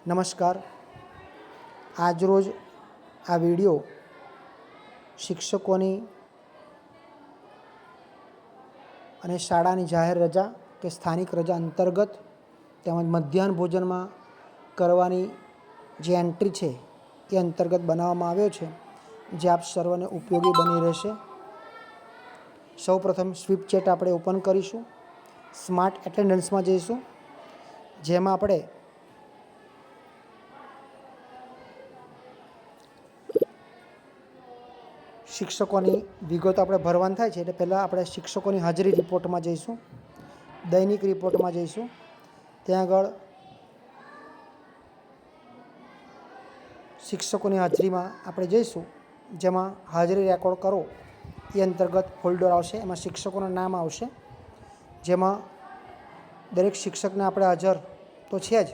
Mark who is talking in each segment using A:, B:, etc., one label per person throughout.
A: નમસ્કાર. આજરોજ આ વિડિયો શિક્ષકોની અને શાળાની જાહેર રજા કે સ્થાનિક રજા અંતર્ગત તેમજ મધ્યાહન ભોજનમાં કરવાની જે એન્ટ્રી છે એ અંતર્ગત બનાવવામાં આવ્યો છે, જે આપ સર્વને ઉપયોગી બની રહેશે. સૌપ્રથમ સ્વીપ ચેટ આપણે ઓપન કરીશું. સ્માર્ટ એટેન્ડન્સમાં જઈશું, જેમાં આપણે શિક્ષકોની વિગતો આપણે ભરવાની થાય છે. એટલે પહેલાં આપણે શિક્ષકોની હાજરી રિપોર્ટમાં જઈશું, દૈનિક રિપોર્ટમાં જઈશું. ત્યાં આગળ શિક્ષકોની હાજરીમાં આપણે જઈશું, જેમાં હાજરી રેકોર્ડ કરો એ અંતર્ગત ફોલ્ડર આવશે. એમાં શિક્ષકોના નામ આવશે, જેમાં દરેક શિક્ષકને આપણે હાજર તો છે જ,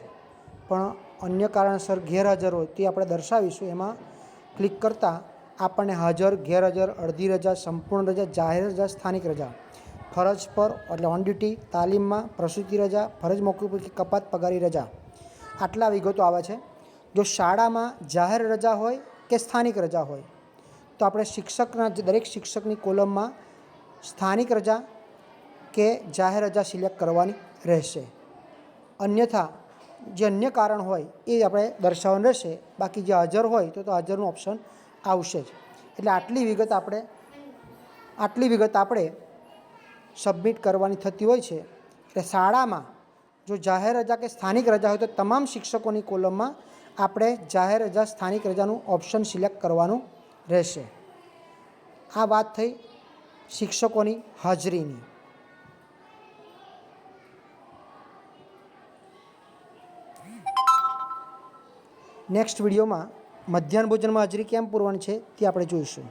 A: પણ અન્ય કારણસર ગેરહાજર હોય તે આપણે દર્શાવીશું. એમાં ક્લિક કરતાં આપણને હાજર, ગેરહાજર, અડધી રજા, સંપૂર્ણ રજા, જાહેર રજા, સ્થાનિક રજા, ફરજ પર એટલે ઓન ડ્યુટી, તાલીમમાં, પ્રસૂતિ રજા, ફરજ મોકૂફ કે કપાત પગારી રજા, આટલા વિગતો આવે છે. જો શાળામાં જાહેર રજા હોય કે સ્થાનિક રજા હોય તો આપણે શિક્ષકના દરેક શિક્ષકની કોલમમાં સ્થાનિક રજા કે જાહેર રજા સિલેક્ટ કરવાની રહેશે. અન્યથા જે અન્ય કારણ હોય એ આપણે દર્શાવવાનું રહેશે. બાકી જે હાજર હોય તો હાજરનું ઓપ્શન આવશે જ. એટલે આટલી વિગત આપણે સબમિટ કરવાની થતી હોય છે. એટલે શાળામાં જો જાહેર રજા કે સ્થાનિક રજા હોય તો તમામ શિક્ષકોની કોલમમાં આપણે જાહેર રજા, સ્થાનિક રજાનું ઓપ્શન સિલેક્ટ કરવાનું રહેશે. આ વાત થઈ શિક્ષકોની હાજરીની. નેક્સ્ટ વિડીયોમાં મધ્યાહન ભોજનમાં હાજરી કેમ પૂરવાની છે તે આપણે જોઈશું.